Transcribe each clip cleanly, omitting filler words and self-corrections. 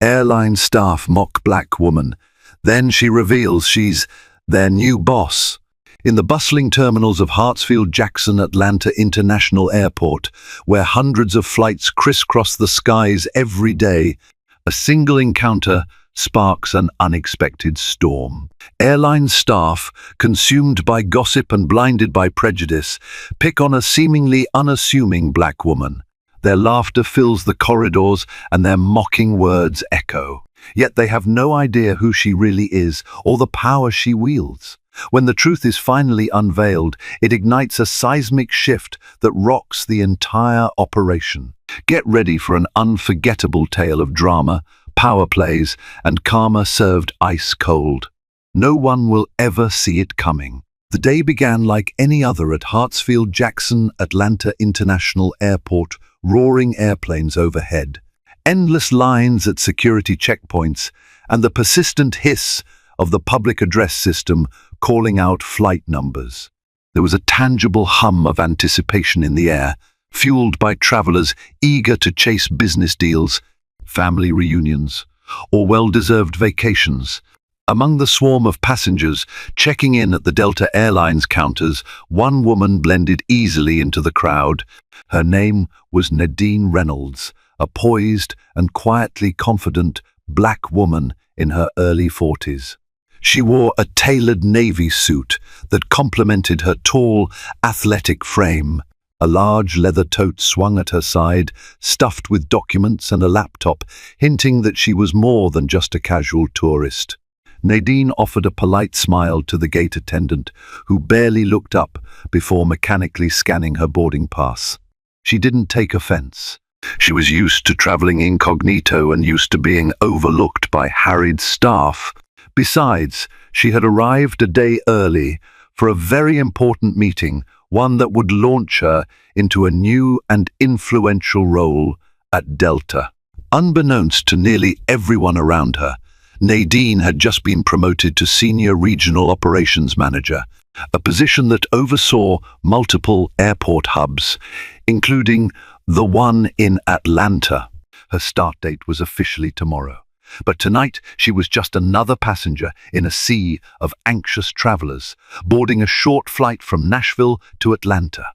Airline staff mock black woman. Then she reveals she's their new boss. In the bustling terminals of Hartsfield-Jackson Atlanta International Airport, where hundreds of flights crisscross the skies every day, a single encounter sparks an unexpected storm. Airline staff, consumed by gossip and blinded by prejudice, pick on a seemingly unassuming black woman. Their laughter fills the corridors and their mocking words echo. Yet they have no idea who she really is or the power she wields. When the truth is finally unveiled, it ignites a seismic shift that rocks the entire operation. Get ready for an unforgettable tale of drama, power plays, and karma served ice cold. No one will ever see it coming. The day began like any other at Hartsfield-Jackson Atlanta International Airport, roaring airplanes overhead, endless lines at security checkpoints, and the persistent hiss of the public address system calling out flight numbers. There was a tangible hum of anticipation in the air, fueled by travelers eager to chase business deals, family reunions, or well-deserved vacations. Among the swarm of passengers checking in at the Delta Airlines counters, one woman blended easily into the crowd. Her name was Nadine Reynolds, a poised and quietly confident black woman in her early 40s. She wore a tailored navy suit that complemented her tall, athletic frame. A large leather tote swung at her side, stuffed with documents and a laptop, hinting that she was more than just a casual tourist. Nadine offered a polite smile to the gate attendant, who barely looked up before mechanically scanning her boarding pass. She didn't take offense. She was used to traveling incognito and used to being overlooked by harried staff. Besides, she had arrived a day early for a very important meeting, one that would launch her into a new and influential role at Delta. Unbeknownst to nearly everyone around her, Nadine had just been promoted to Senior Regional Operations Manager, a position that oversaw multiple airport hubs, including the one in Atlanta. Her start date was officially tomorrow. But tonight she was just another passenger in a sea of anxious travelers, boarding a short flight from Nashville to Atlanta.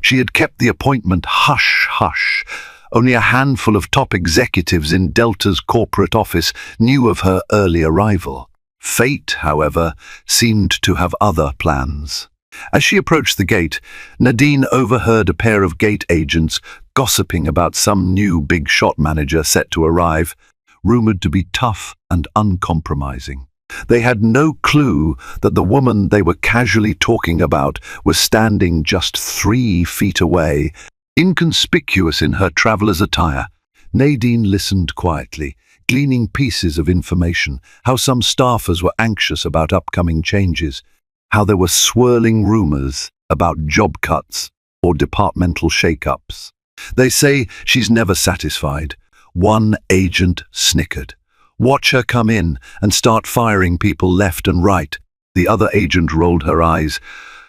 She had kept the appointment hush-hush. Only a handful of top executives in Delta's corporate office knew of her early arrival. Fate, however, seemed to have other plans. As she approached the gate, Nadine overheard a pair of gate agents gossiping about some new big-shot manager set to arrive, rumored to be tough and uncompromising. They had no clue that the woman they were casually talking about was standing just 3 feet away, inconspicuous in her traveler's attire. Nadine listened quietly, gleaning pieces of information, how some staffers were anxious about upcoming changes, how there were swirling rumors about job cuts or departmental shake-ups. They say she's never satisfied. One agent snickered. Watch her come in and start firing people left and right. The other agent rolled her eyes.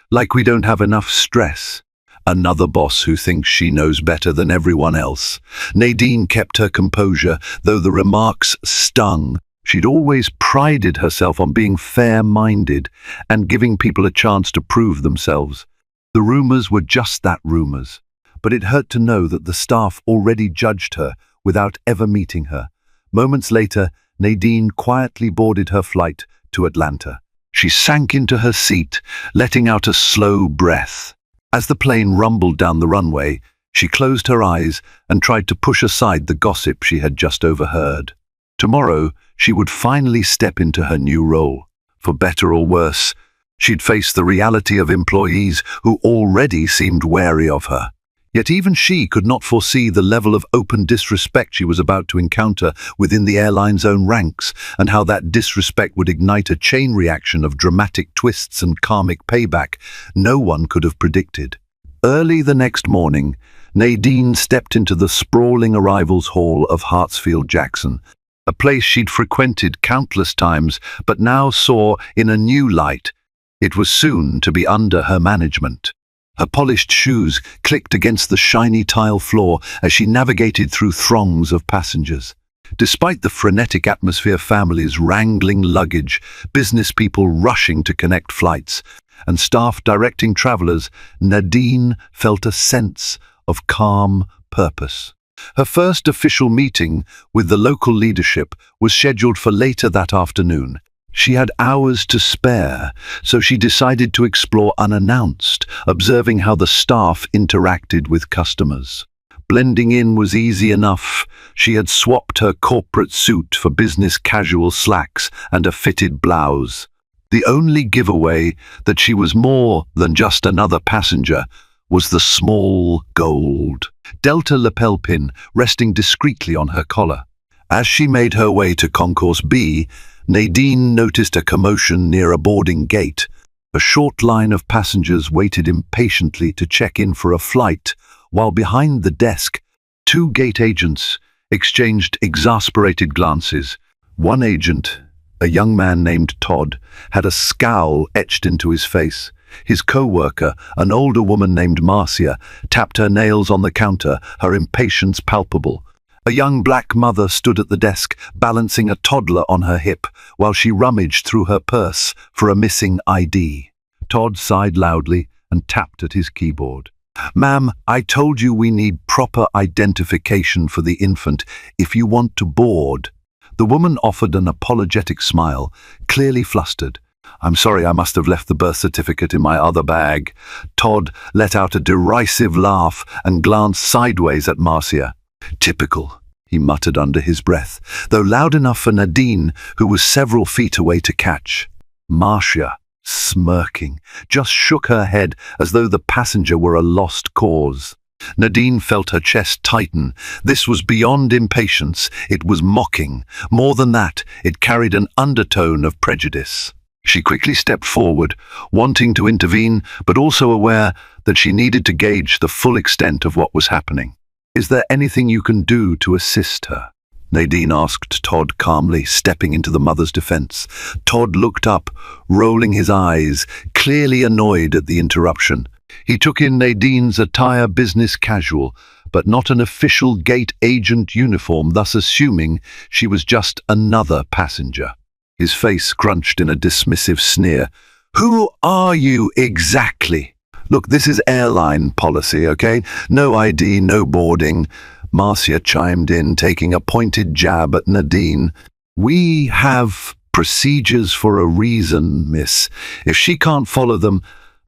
Like we don't have enough stress. Another boss who thinks she knows better than everyone else. Nadine kept her composure, though the remarks stung. She'd always prided herself on being fair-minded and giving people a chance to prove themselves. The rumors were just that, rumors. But it hurt to know that the staff already judged her without ever meeting her. Moments later, Nadine quietly boarded her flight to Atlanta. She sank into her seat, letting out a slow breath. As the plane rumbled down the runway, she closed her eyes and tried to push aside the gossip she had just overheard. Tomorrow, she would finally step into her new role. For better or worse, she'd face the reality of employees who already seemed wary of her. Yet even she could not foresee the level of open disrespect she was about to encounter within the airline's own ranks, and how that disrespect would ignite a chain reaction of dramatic twists and karmic payback no one could have predicted. Early the next morning, Nadine stepped into the sprawling arrivals hall of Hartsfield-Jackson, a place she'd frequented countless times but now saw in a new light. It was soon to be under her management. Her polished shoes clicked against the shiny tile floor as she navigated through throngs of passengers. Despite the frenetic atmosphere, families wrangling luggage, business people rushing to connect flights, and staff directing travelers, Nadine felt a sense of calm purpose. Her first official meeting with the local leadership was scheduled for later that afternoon. She had hours to spare, so she decided to explore unannounced, observing how the staff interacted with customers. Blending in was easy enough. She had swapped her corporate suit for business casual slacks and a fitted blouse. The only giveaway that she was more than just another passenger was the small gold Delta lapel pin resting discreetly on her collar. As she made her way to Concourse B, Nadine noticed a commotion near a boarding gate. A short line of passengers waited impatiently to check in for a flight, while behind the desk, two gate agents exchanged exasperated glances. One agent, a young man named Todd, had a scowl etched into his face. His co-worker, an older woman named Marcia, tapped her nails on the counter, her impatience palpable. A young black mother stood at the desk, balancing a toddler on her hip, while she rummaged through her purse for a missing ID. Todd sighed loudly and tapped at his keyboard. "Ma'am, I told you we need proper identification for the infant if you want to board." The woman offered an apologetic smile, clearly flustered. "I'm sorry, I must have left the birth certificate in my other bag." Todd let out a derisive laugh and glanced sideways at Marcia. "Typical," he muttered under his breath, though loud enough for Nadine, who was several feet away, to catch. Marcia, smirking, just shook her head as though the passenger were a lost cause. Nadine felt her chest tighten. This was beyond impatience. It was mocking. More than that, it carried an undertone of prejudice. She quickly stepped forward, wanting to intervene, but also aware that she needed to gauge the full extent of what was happening. "Is there anything you can do to assist her?" Nadine asked Todd calmly, stepping into the mother's defense. Todd looked up, rolling his eyes, clearly annoyed at the interruption. He took in Nadine's attire, business casual, but not an official gate agent uniform, thus assuming she was just another passenger. His face crunched in a dismissive sneer. "Who are you exactly?" "Look, this is airline policy, okay? No ID, no boarding." Marcia chimed in, taking a pointed jab at Nadine. "We have procedures for a reason, miss. If she can't follow them,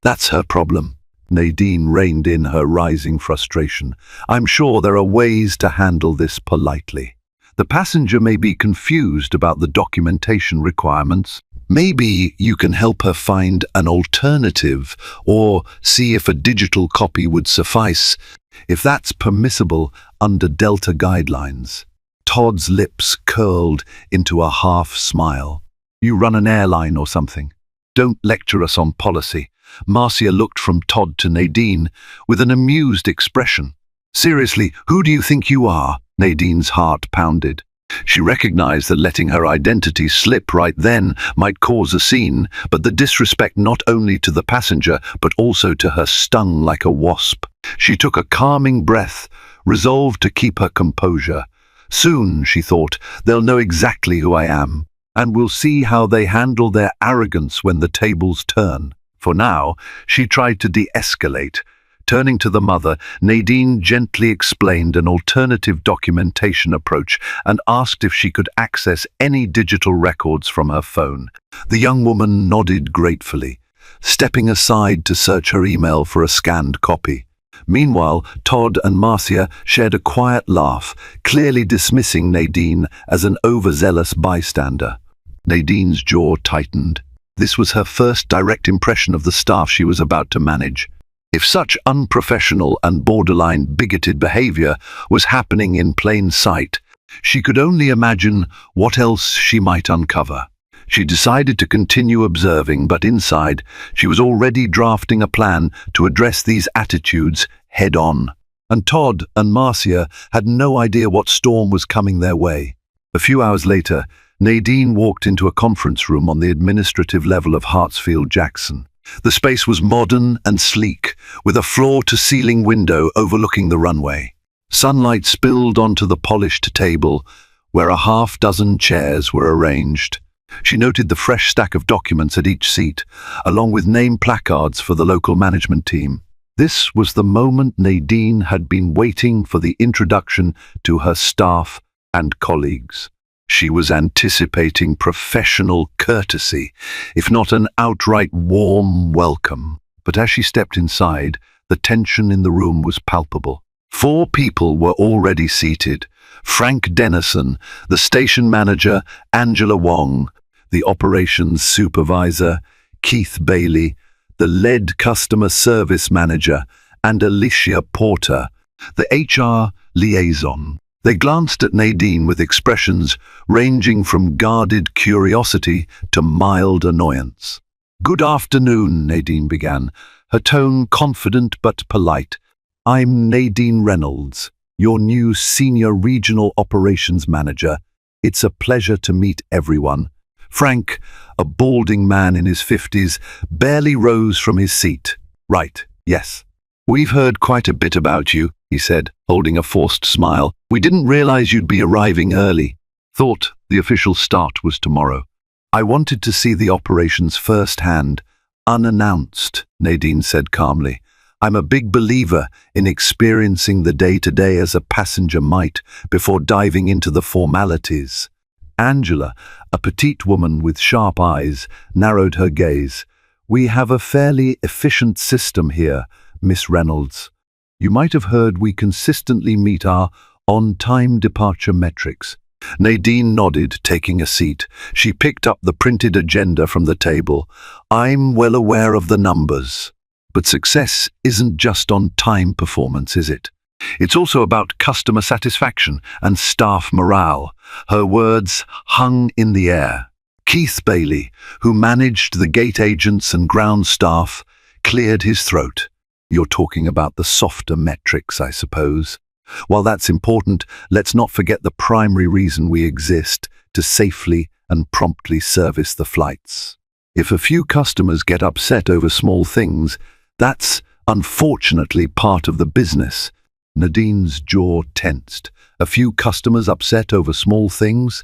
that's her problem." Nadine reined in her rising frustration. "I'm sure there are ways to handle this politely. The passenger may be confused about the documentation requirements. Maybe you can help her find an alternative or see if a digital copy would suffice, if that's permissible under Delta guidelines." Todd's lips curled into a half smile. "You run an airline or something. Don't lecture us on policy." Marcia looked from Todd to Nadine with an amused expression. "Seriously, who do you think you are?" Nadine's heart pounded. She recognized that letting her identity slip right then might cause a scene, but the disrespect not only to the passenger but also to her stung like a wasp. She took a calming breath, resolved to keep her composure. "Soon," she thought, "they'll know exactly who I am, and we'll see how they handle their arrogance when the tables turn." For now, she tried to de-escalate. Turning to the mother, Nadine gently explained an alternative documentation approach and asked if she could access any digital records from her phone. The young woman nodded gratefully, stepping aside to search her email for a scanned copy. Meanwhile, Todd and Marcia shared a quiet laugh, clearly dismissing Nadine as an overzealous bystander. Nadine's jaw tightened. This was her first direct impression of the staff she was about to manage. If such unprofessional and borderline bigoted behavior was happening in plain sight, she could only imagine what else she might uncover. She decided to continue observing, but inside, she was already drafting a plan to address these attitudes head-on. And Todd and Marcia had no idea what storm was coming their way. A few hours later, Nadine walked into a conference room on the administrative level of Hartsfield-Jackson. The space was modern and sleek, with a floor-to-ceiling window overlooking the runway. Sunlight spilled onto the polished table, where a half-dozen chairs were arranged. She noted the fresh stack of documents at each seat, along with name placards for the local management team. This was the moment Nadine had been waiting for, the introduction to her staff and colleagues. She was anticipating professional courtesy, if not an outright warm welcome. But as she stepped inside, the tension in the room was palpable. 4 people were already seated: Frank Dennison, the station manager; Angela Wong, the operations supervisor; Keith Bailey, the lead customer service manager; and Alicia Porter, the HR liaison. They glanced at Nadine with expressions ranging from guarded curiosity to mild annoyance. "Good afternoon," Nadine began, her tone confident but polite. "I'm Nadine Reynolds, your new Senior Regional Operations Manager. It's a pleasure to meet everyone." Frank, a balding man in his 50s, barely rose from his seat. "Right, yes. We've heard quite a bit about you," he said, holding a forced smile. "We didn't realize you'd be arriving early. Thought the official start was tomorrow. I wanted to see the operations firsthand, unannounced," Nadine said calmly. "I'm a big believer in experiencing the day-to-day as a passenger might before diving into the formalities." Angela, a petite woman with sharp eyes, narrowed her gaze. "We have a fairly efficient system here, Miss Reynolds. You might have heard we consistently meet our on-time departure metrics." Nadine nodded, taking a seat. She picked up the printed agenda from the table. "I'm well aware of the numbers. But success isn't just on-time performance, is it? It's also about customer satisfaction and staff morale." Her words hung in the air. Keith Bailey, who managed the gate agents and ground staff, cleared his throat. "You're talking about the softer metrics, I suppose. While that's important, let's not forget the primary reason we exist: to safely and promptly service the flights. If a few customers get upset over small things, that's unfortunately part of the business." Nadine's jaw tensed. A few customers upset over small things?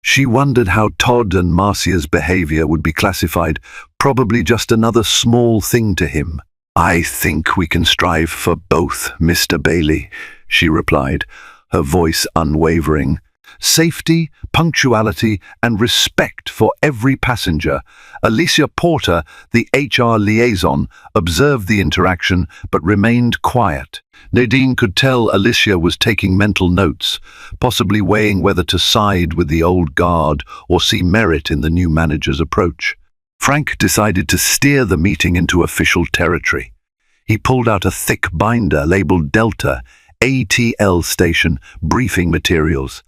She wondered how Todd and Marcia's behavior would be classified. Probably just another small thing to him. "I think we can strive for both, Mr. Bailey," she replied, her voice unwavering. "Safety, punctuality, and respect for every passenger." Alicia Porter, the HR liaison, observed the interaction but remained quiet. Nadine could tell Alicia was taking mental notes, possibly weighing whether to side with the old guard or see merit in the new manager's approach. Frank decided to steer the meeting into official territory. He pulled out a thick binder labeled Delta, ATL Station, Briefing Materials.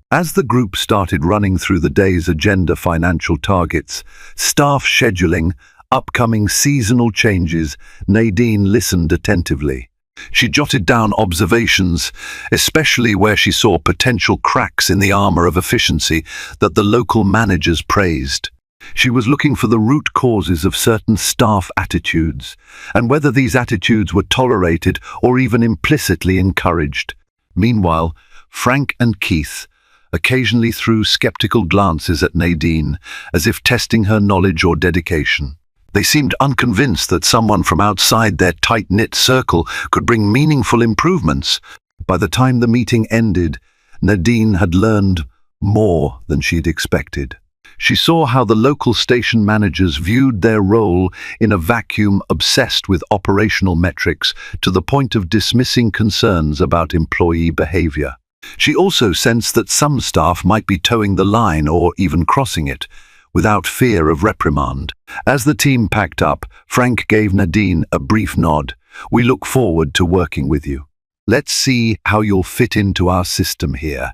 As the group started running through the day's agenda, financial targets, staff scheduling, upcoming seasonal changes, Nadine listened attentively. She jotted down observations, especially where she saw potential cracks in the armor of efficiency that the local managers praised. She was looking for the root causes of certain staff attitudes, and whether these attitudes were tolerated or even implicitly encouraged. Meanwhile, Frank and Keith occasionally threw skeptical glances at Nadine, as if testing her knowledge or dedication. They seemed unconvinced that someone from outside their tight-knit circle could bring meaningful improvements. By the time the meeting ended, Nadine had learned more than she'd expected. She saw how the local station managers viewed their role in a vacuum, obsessed with operational metrics to the point of dismissing concerns about employee behavior. She also sensed that some staff might be towing the line or even crossing it, without fear of reprimand. As the team packed up, Frank gave Nadine a brief nod. "We look forward to working with you. Let's see how you'll fit into our system here."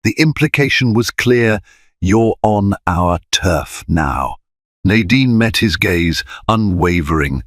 The implication was clear: you're on our turf now. Nadine met his gaze, unwavering.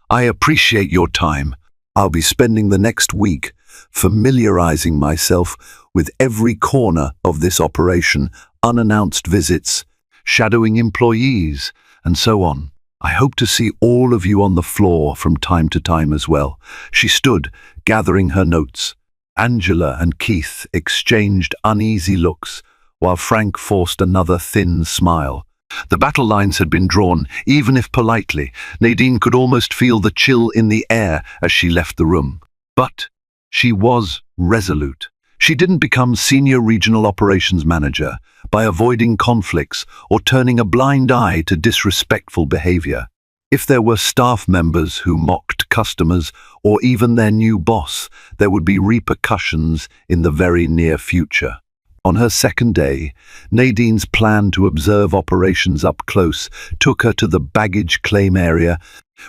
"I appreciate your time. I'll be spending the next week familiarizing myself with every corner of this operation, unannounced visits, shadowing employees, and so on. I hope to see all of you on the floor from time to time as well." She stood, gathering her notes. Angela and Keith exchanged uneasy looks, while Frank forced another thin smile. The battle lines had been drawn, even if politely. Nadine could almost feel the chill in the air as she left the room. But she was resolute. She didn't become Senior Regional Operations Manager by avoiding conflicts or turning a blind eye to disrespectful behavior. If there were staff members who mocked customers or even their new boss, there would be repercussions in the very near future. On her second day, Nadine's plan to observe operations up close took her to the baggage claim area,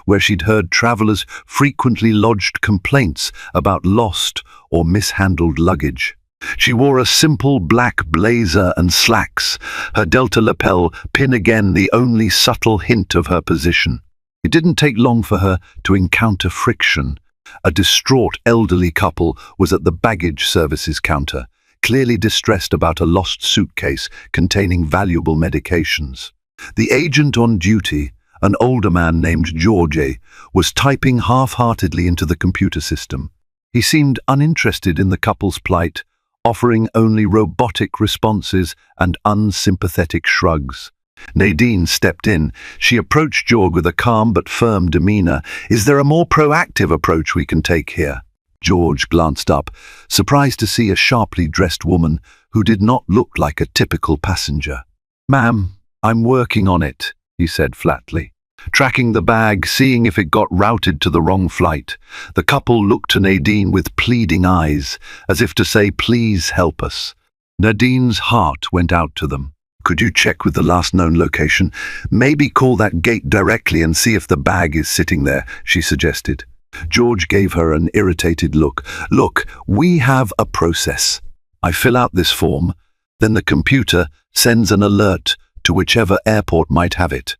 where she'd heard travelers frequently lodged complaints about lost or mishandled luggage. She wore a simple black blazer and slacks, her delta lapel pin again the only subtle hint of her position. It didn't take long for her to encounter friction. A distraught elderly couple was at the baggage services counter, clearly distressed about a lost suitcase containing valuable medications. The agent on duty, an older man named George, was typing half-heartedly into the computer system. He seemed uninterested in the couple's plight, offering only robotic responses and unsympathetic shrugs. Nadine stepped in. She approached George with a calm but firm demeanor. "Is there a more proactive approach we can take here?" George glanced up, surprised to see a sharply dressed woman who did not look like a typical passenger. "Ma'am, I'm working on it," he said flatly. Tracking the bag, seeing if it got routed to the wrong flight. The couple looked to Nadine with pleading eyes, as if to say, "Please help us." Nadine's heart went out to them. "Could you check with the last known location? Maybe call that gate directly and see if the bag is sitting there," she suggested. George gave her an irritated look. "Look, we have a process. I fill out this form, then the computer sends an alert to whichever airport might have it.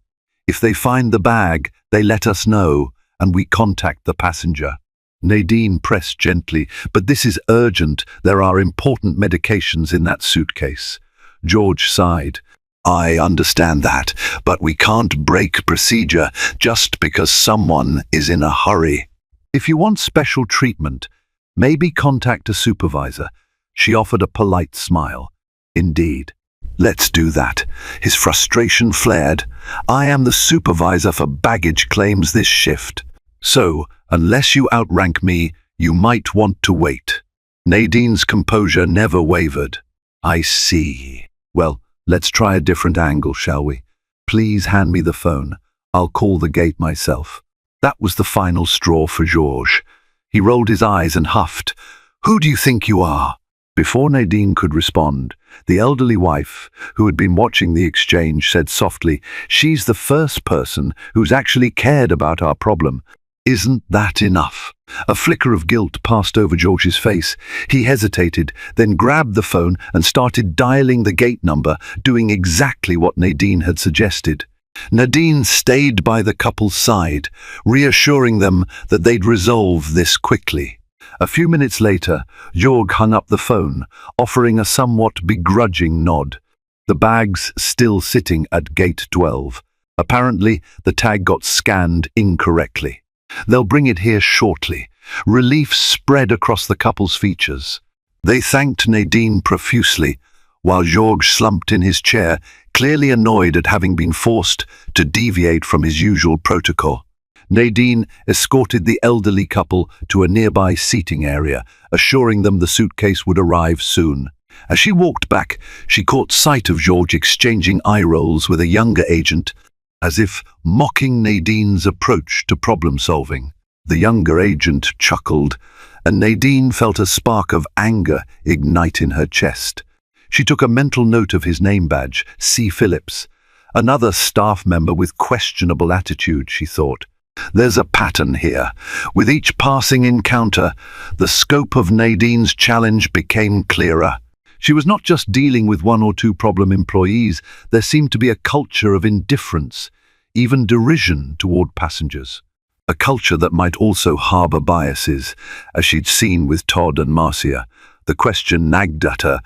If they find the bag, they let us know, and we contact the passenger." Nadine pressed gently, "But this is urgent. There are important medications in that suitcase." George sighed. "I understand that, but we can't break procedure just because someone is in a hurry. If you want special treatment, maybe contact a supervisor." She offered a polite smile. "Indeed. Let's do that." His frustration flared. "I am the supervisor for baggage claims this shift. So, unless you outrank me, you might want to wait." Nadine's composure never wavered. "I see. Well, let's try a different angle, shall we? Please hand me the phone. I'll call the gate myself." That was the final straw for Georges. He rolled his eyes and huffed. "Who do you think you are?" Before Nadine could respond, the elderly wife, who had been watching the exchange, said softly, "She's the first person who's actually cared about our problem. Isn't that enough?" A flicker of guilt passed over George's face. He hesitated, then grabbed the phone and started dialing the gate number, doing exactly what Nadine had suggested. Nadine stayed by the couple's side, reassuring them that they'd resolve this quickly. A few minutes later, Georg hung up the phone, offering a somewhat begrudging nod. The bag's still sitting at gate 12. Apparently, the tag got scanned incorrectly. "They'll bring it here shortly." Relief spread across the couple's features. They thanked Nadine profusely, while Georg slumped in his chair, clearly annoyed at having been forced to deviate from his usual protocol. Nadine escorted the elderly couple to a nearby seating area, assuring them the suitcase would arrive soon. As she walked back, she caught sight of George exchanging eye rolls with a younger agent, as if mocking Nadine's approach to problem-solving. The younger agent chuckled, and Nadine felt a spark of anger ignite in her chest. She took a mental note of his name badge, C. Phillips. Another staff member with questionable attitude, she thought. There's a pattern here. With each passing encounter, the scope of Nadine's challenge became clearer. She was not just dealing with one or two problem employees. There seemed to be a culture of indifference, even derision toward passengers. A culture that might also harbor biases, as she'd seen with Todd and Marcia. The question nagged at her,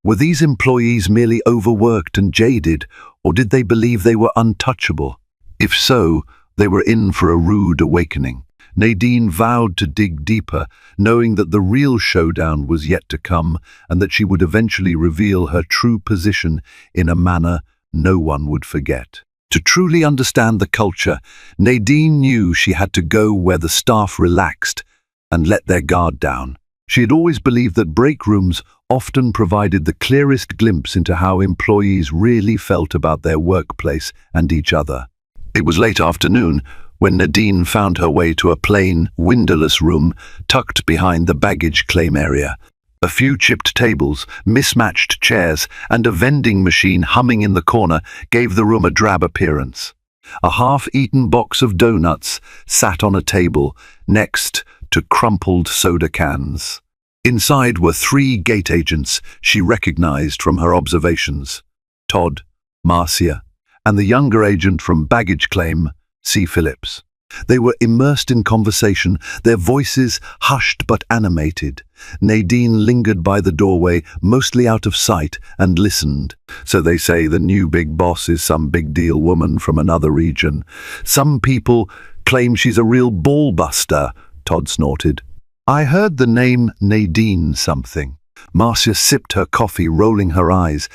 were these employees merely overworked and jaded, or did they believe they were untouchable? If so, they were in for a rude awakening. Nadine vowed to dig deeper, knowing that the real showdown was yet to come and that she would eventually reveal her true position in a manner no one would forget. To truly understand the culture, Nadine knew she had to go where the staff relaxed and let their guard down. She had always believed that break rooms often provided the clearest glimpse into how employees really felt about their workplace and each other. It was late afternoon when Nadine found her way to a plain, windowless room tucked behind the baggage claim area. A few chipped tables, mismatched chairs, and a vending machine humming in the corner gave the room a drab appearance. A half-eaten box of donuts sat on a table next to crumpled soda cans. Inside were 3 gate agents she recognized from her observations: Todd, Marcia, and the younger agent from baggage claim, C. Phillips. They were immersed in conversation, their voices hushed but animated. Nadine lingered by the doorway, mostly out of sight, and listened. So they say the new big boss is some big deal woman from another region. Some people claim she's a real ball-buster, Todd snorted. I heard the name Nadine something. Marcia sipped her coffee, rolling her eyes.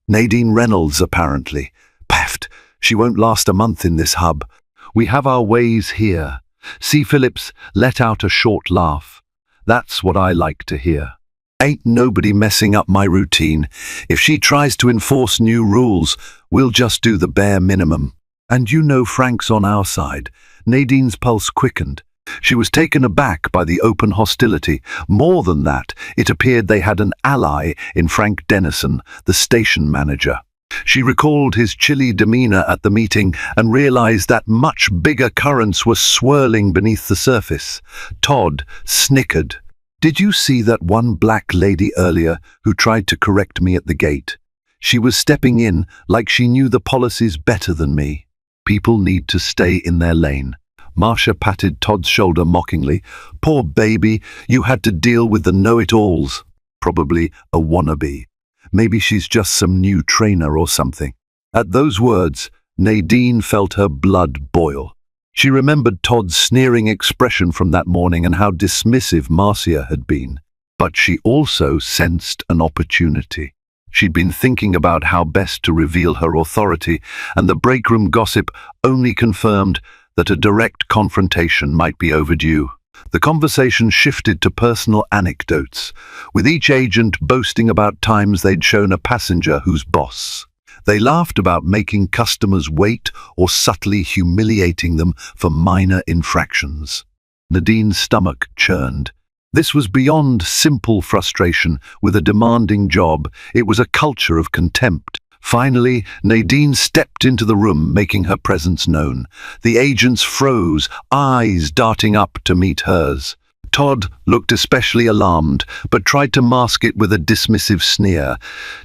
Nadine Reynolds, apparently. Paffed, she won't last a month in this hub. We have our ways here. C. Phillips let out a short laugh. That's what I like to hear. Ain't nobody messing up my routine. If she tries to enforce new rules, we'll just do the bare minimum. And you know Frank's on our side. Nadine's pulse quickened. She was taken aback by the open hostility. More than that, it appeared they had an ally in Frank Dennison, the station manager. She recalled his chilly demeanor at the meeting and realized that much bigger currents were swirling beneath the surface. Todd snickered. Did you see that one black lady earlier who tried to correct me at the gate? She was stepping in like she knew the policies better than me. People need to stay in their lane. Marcia patted Todd's shoulder mockingly. Poor baby, you had to deal with the know-it-alls. Probably a wannabe. Maybe she's just some new trainer or something. At those words, Nadine felt her blood boil. She remembered Todd's sneering expression from that morning and how dismissive Marcia had been. But she also sensed an opportunity. She'd been thinking about how best to reveal her authority, and the breakroom gossip only confirmed that a direct confrontation might be overdue. The conversation shifted to personal anecdotes, with each agent boasting about times they'd shown a passenger who's boss. They laughed about making customers wait or subtly humiliating them for minor infractions. Nadine's stomach churned. This was beyond simple frustration with a demanding job. It was a culture of contempt. Finally, Nadine stepped into the room, making her presence known. The agents froze, eyes darting up to meet hers. Todd looked especially alarmed, but tried to mask it with a dismissive sneer.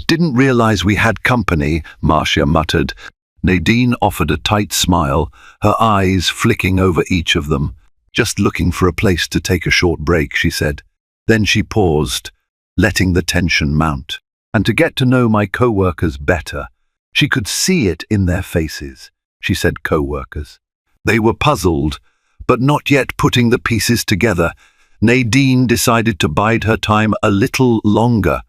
Didn't realize we had company, Marcia muttered. Nadine offered a tight smile, her eyes flicking over each of them. Just looking for a place to take a short break, she said. Then she paused, letting the tension mount. And to get to know my co-workers better. She could see it in their faces, she said co-workers. They were puzzled, but not yet putting the pieces together. Nadine decided to bide her time a little longer.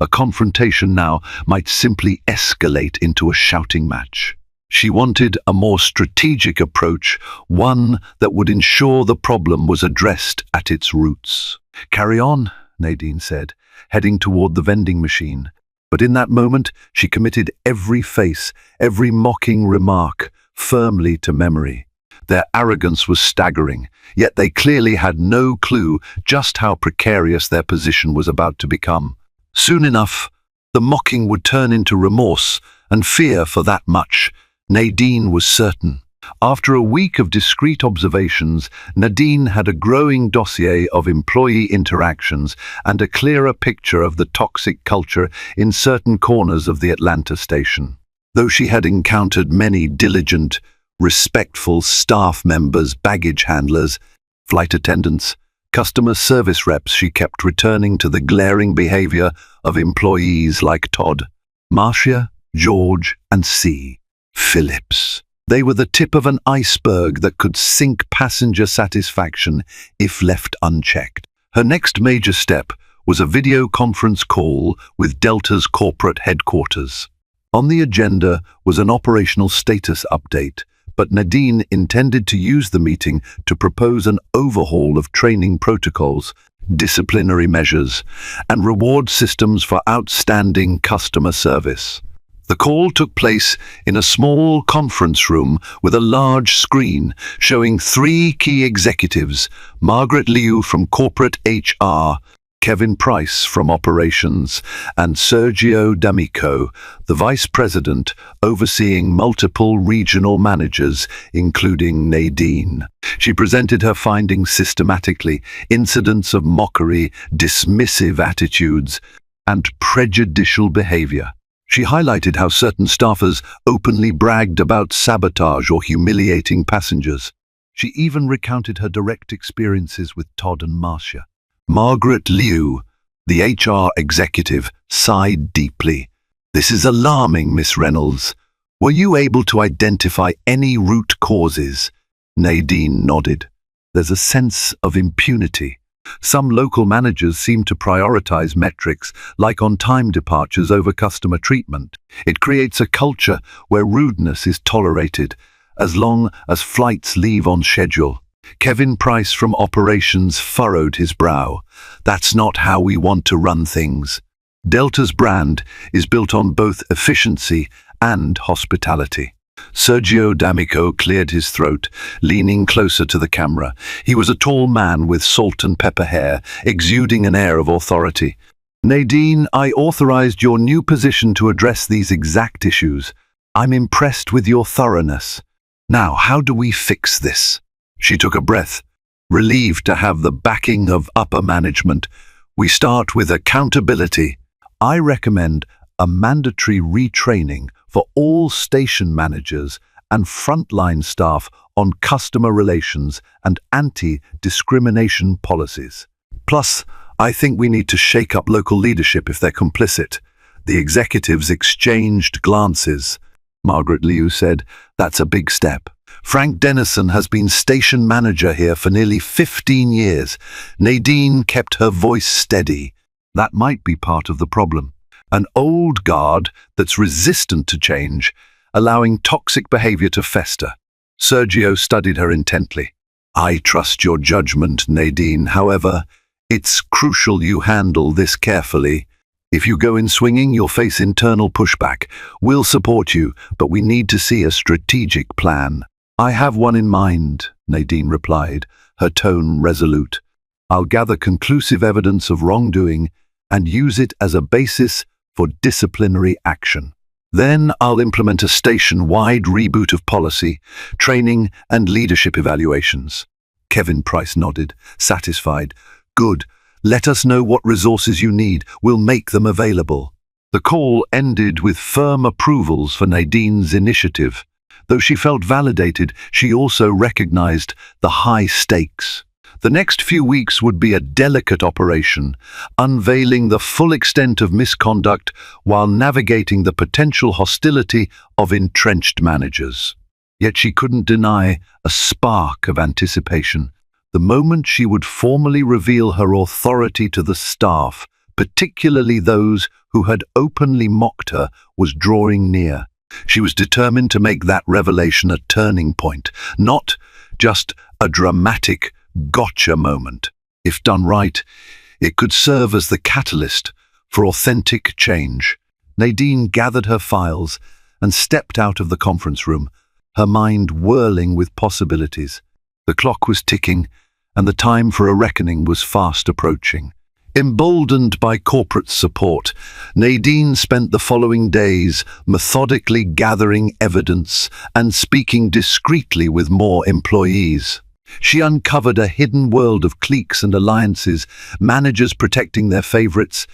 A confrontation now might simply escalate into a shouting match. She wanted a more strategic approach, one that would ensure the problem was addressed at its roots. Carry on, Nadine said, heading toward the vending machine. But in that moment, she committed every face, every mocking remark, firmly to memory. Their arrogance was staggering, yet they clearly had no clue just how precarious their position was about to become. Soon enough, the mocking would turn into remorse and fear. For that much, Nadine was certain. After a week of discreet observations, Nadine had a growing dossier of employee interactions and a clearer picture of the toxic culture in certain corners of the Atlanta station. Though she had encountered many diligent, respectful staff members, baggage handlers, flight attendants, customer service reps, she kept returning to the glaring behavior of employees like Todd, Marcia, George, and C. Phillips. They were the tip of an iceberg that could sink passenger satisfaction if left unchecked. Her next major step was a video conference call with Delta's corporate headquarters. On the agenda was an operational status update, but Nadine intended to use the meeting to propose an overhaul of training protocols, disciplinary measures, and reward systems for outstanding customer service. The call took place in a small conference room with a large screen showing three key executives: Margaret Liu from corporate HR, Kevin Price from operations, and Sergio D'Amico, the vice president overseeing multiple regional managers, including Nadine. She presented her findings systematically: incidents of mockery, dismissive attitudes, and prejudicial behavior. She highlighted how certain staffers openly bragged about sabotage or humiliating passengers. She even recounted her direct experiences with Todd and Marcia. Margaret Liu, the HR executive, sighed deeply. "This is alarming, Miss Reynolds. Were you able to identify any root causes?" Nadine nodded. "There's a sense of impunity. Some local managers seem to prioritize metrics like on-time departures over customer treatment. It creates a culture where rudeness is tolerated as long as flights leave on schedule." Kevin Price from operations furrowed his brow. "That's not how we want to run things. Delta's brand is built on both efficiency and hospitality." Sergio D'Amico cleared his throat, leaning closer to the camera. He was a tall man with salt and pepper hair, exuding an air of authority. "Nadine, I authorized your new position to address these exact issues. I'm impressed with your thoroughness. Now, how do we fix this?" She took a breath, relieved to have the backing of upper management. "We start with accountability. I recommend a mandatory retraining for all station managers and frontline staff on customer relations and anti-discrimination policies. Plus, I think we need to shake up local leadership if they're complicit." The executives exchanged glances. Margaret Liu said, "That's a big step. Frank Dennison has been station manager here for nearly 15 years. Nadine kept her voice steady. That might be part of the problem. An old guard that's resistant to change, allowing toxic behavior to fester." Sergio studied her intently. "I trust your judgment, Nadine. However, it's crucial you handle this carefully. If you go in swinging, you'll face internal pushback. We'll support you, but we need to see a strategic plan." "I have one in mind," Nadine replied, her tone resolute. "I'll gather conclusive evidence of wrongdoing and use it as a basis for disciplinary action. Then I'll implement a station-wide reboot of policy, training, and leadership evaluations." Kevin Price nodded, satisfied. "Good. Let us know what resources you need. We'll make them available." The call ended with firm approvals for Nadine's initiative. Though she felt validated, she also recognized the high stakes. The next few weeks would be a delicate operation, unveiling the full extent of misconduct while navigating the potential hostility of entrenched managers. Yet she couldn't deny a spark of anticipation. The moment she would formally reveal her authority to the staff, particularly those who had openly mocked her, was drawing near. She was determined to make that revelation a turning point, not just a dramatic gotcha moment. If done right, it could serve as the catalyst for authentic change. Nadine gathered her files and stepped out of the conference room, her mind whirling with possibilities. The clock was ticking, and the time for a reckoning was fast approaching. Emboldened by corporate support, Nadine spent the following days methodically gathering evidence and speaking discreetly with more employees. She uncovered a hidden world of cliques and alliances, managers protecting their favorites,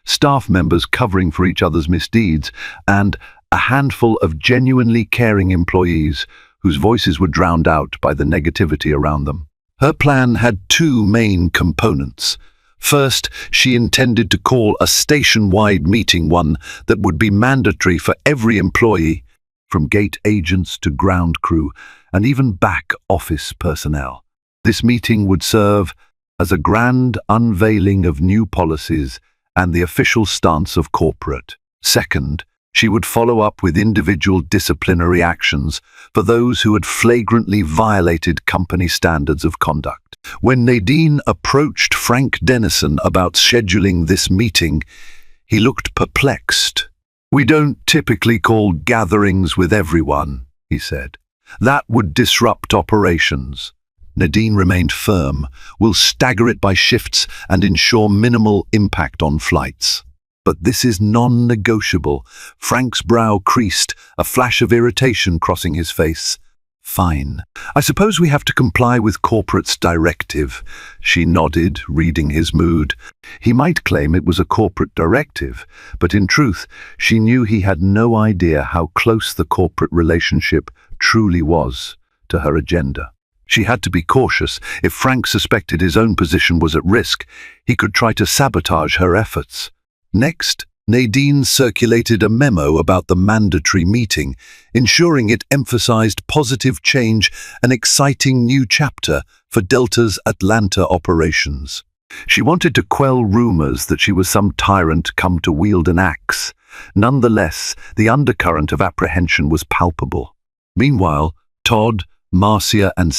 staff members covering for each other's misdeeds, and a handful of genuinely caring employees whose voices were drowned out by the negativity around them. Her plan had two main components. First, she intended to call a station-wide meeting, one that would be mandatory for every employee. from gate agents to ground crew, and even back office personnel. This meeting would serve as a grand unveiling of new policies and the official stance of corporate. Second, she would follow up with individual disciplinary actions for those who had flagrantly violated company standards of conduct. When Nadine approached Frank Dennison about scheduling this meeting, he looked perplexed. "We don't typically call gatherings with everyone," he said. "That would disrupt operations." Nadine remained firm. "We'll stagger it by shifts and ensure minimal impact on flights." "But this is non-negotiable." Frank's brow creased, a flash of irritation crossing his face. "Fine. I suppose we have to comply with corporate's directive." She nodded, reading his mood. He might claim it was a corporate directive, but in truth, she knew he had no idea how close the corporate relationship truly was to her agenda. She had to be cautious. If Frank suspected his own position was at risk, he could try to sabotage her efforts. Next, Nadine circulated a memo about the mandatory meeting, ensuring it emphasized positive change, an exciting new chapter for Delta's Atlanta operations. She wanted to quell rumors that she was some tyrant come to wield an axe. Nonetheless, the undercurrent of apprehension was palpable. Meanwhile, Todd, Marcia, and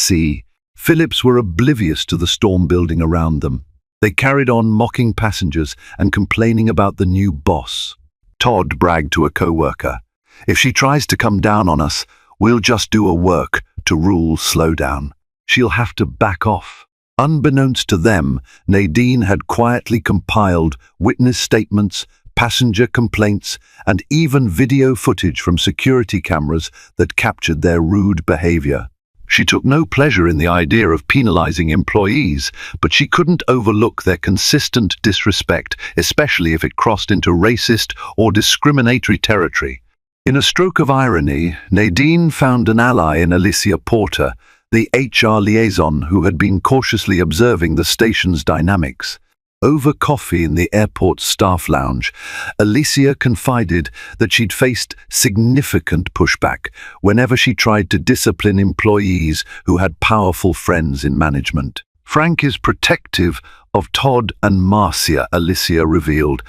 Phillips were oblivious to the storm building around them. They carried on mocking passengers and complaining about the new boss. Todd bragged to a co-worker, "If she tries to come down on us, we'll just do a work to rule slowdown. She'll have to back off." Unbeknownst to them, Nadine had quietly compiled witness statements, passenger complaints, and even video footage from security cameras that captured their rude behavior. She took no pleasure in the idea of penalizing employees, but she couldn't overlook their consistent disrespect, especially if it crossed into racist or discriminatory territory. In a stroke of irony, Nadine found an ally in Alicia Porter, the HR liaison who had been cautiously observing the station's dynamics. Over coffee in the airport's staff lounge, Alicia confided that she'd faced significant pushback whenever she tried to discipline employees who had powerful friends in management. "Frank is protective of Todd and Marcia," Alicia revealed.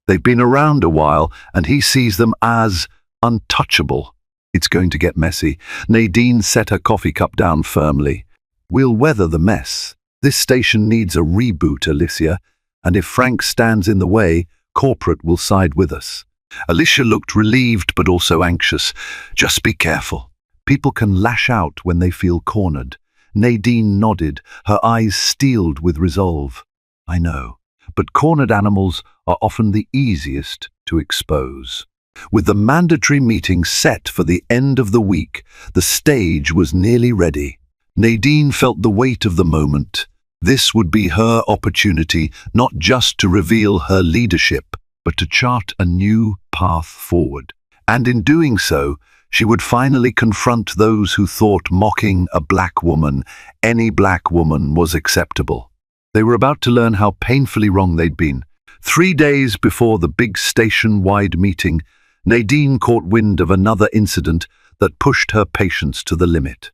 "They've been around a while and he sees them as untouchable." "It's going to get messy." Nadine set her coffee cup down firmly. "We'll weather the mess. This station needs a reboot, Alicia. And if Frank stands in the way, corporate will side with us." Alicia looked relieved but also anxious. "Just be careful. People can lash out when they feel cornered." Nadine nodded, her eyes steeled with resolve. "I know, but cornered animals are often the easiest to expose." With the mandatory meeting set for the end of the week, the stage was nearly ready. Nadine felt the weight of the moment. This would be her opportunity not just to reveal her leadership, but to chart a new path forward. And in doing so, she would finally confront those who thought mocking a black woman, any black woman, was acceptable. They were about to learn how painfully wrong they'd been. 3 days before the big station-wide meeting, Nadine caught wind of another incident that pushed her patience to the limit.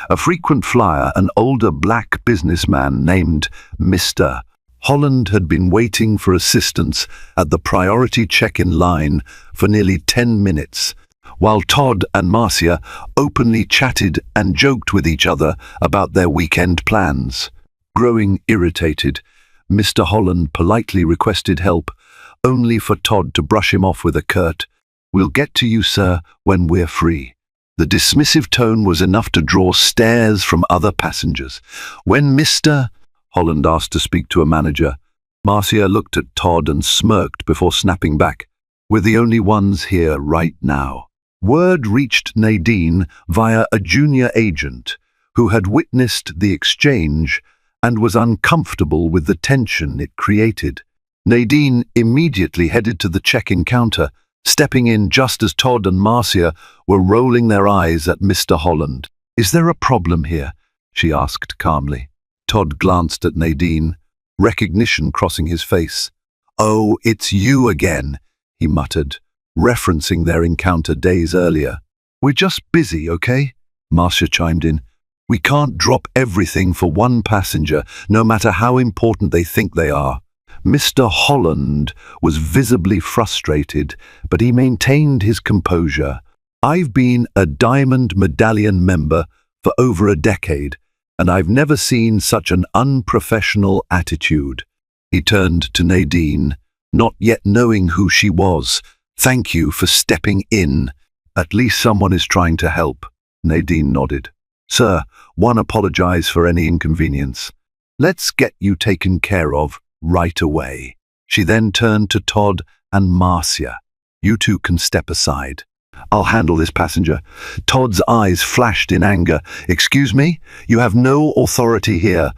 A frequent flyer, an older black businessman named Mr. Holland, had been waiting for assistance at the priority check-in line for nearly 10 minutes, while Todd and Marcia openly chatted and joked with each other about their weekend plans. Growing irritated, Mr. Holland politely requested help, only for Todd to brush him off with a curt, "We'll get to you, sir, when we're free." The dismissive tone was enough to draw stares from other passengers. When Mr. Holland asked to speak to a manager, Marcia looked at Todd and smirked before snapping back, "We're the only ones here right now." Word reached Nadine via a junior agent who had witnessed the exchange and was uncomfortable with the tension it created. Nadine immediately headed to the check-in counter, stepping in just as Todd and Marcia were rolling their eyes at Mr. Holland. "Is there a problem here?" she asked calmly. Todd glanced at Nadine, recognition crossing his face. "Oh, it's you again," he muttered, referencing their encounter days earlier. We're just busy, okay? Marcia chimed in. We can't drop everything for one passenger, no matter how important they think they are. Mr. Holland was visibly frustrated, but he maintained his composure. I've been a Diamond Medallion member for over a decade, and I've never seen such an unprofessional attitude. He turned to Nadine, not yet knowing who she was. Thank you for stepping in. At least someone is trying to help. Nadine nodded. Sir, one apologize for any inconvenience. Let's get you taken care of right away. She then turned to Todd and Marcia. You two can step aside. I'll handle this passenger. Todd's eyes flashed in anger. Excuse me? You have no authority here.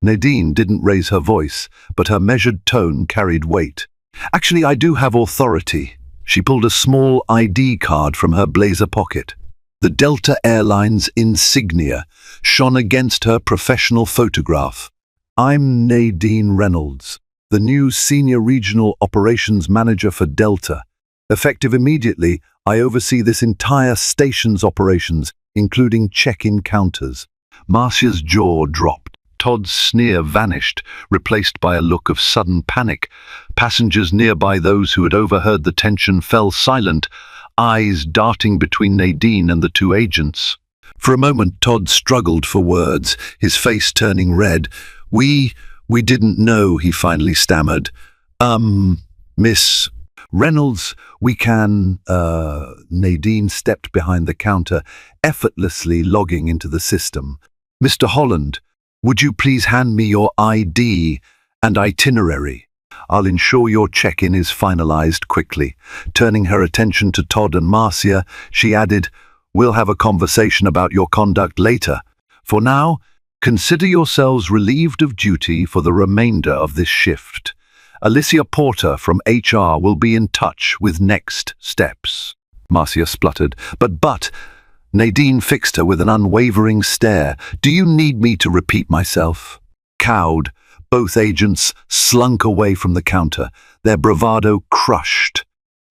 Nadine didn't raise her voice, but her measured tone carried weight. Actually, I do have authority. She pulled a small ID card from her blazer pocket. The Delta Airlines insignia shone against her professional photograph. I'm Nadine Reynolds, the new Senior Regional Operations Manager for Delta. Effective immediately, I oversee this entire station's operations, including check-in counters. Marcia's jaw dropped. Todd's sneer vanished, replaced by a look of sudden panic. Passengers nearby, those who had overheard the tension, fell silent, eyes darting between Nadine and the two agents. For a moment, Todd struggled for words, his face turning red. We didn't know, he finally stammered. Miss Reynolds, we can, Nadine stepped behind the counter, effortlessly logging into the system. Mr. Holland, would you please hand me your ID and itinerary? I'll ensure your check-in is finalized quickly. Turning her attention to Todd and Marcia, she added, We'll have a conversation about your conduct later. For now, consider yourselves relieved of duty for the remainder of this shift. Alicia Porter from HR will be in touch with next steps. Marcia spluttered. But, Nadine fixed her with an unwavering stare. Do you need me to repeat myself? Cowed, both agents slunk away from the counter, their bravado crushed.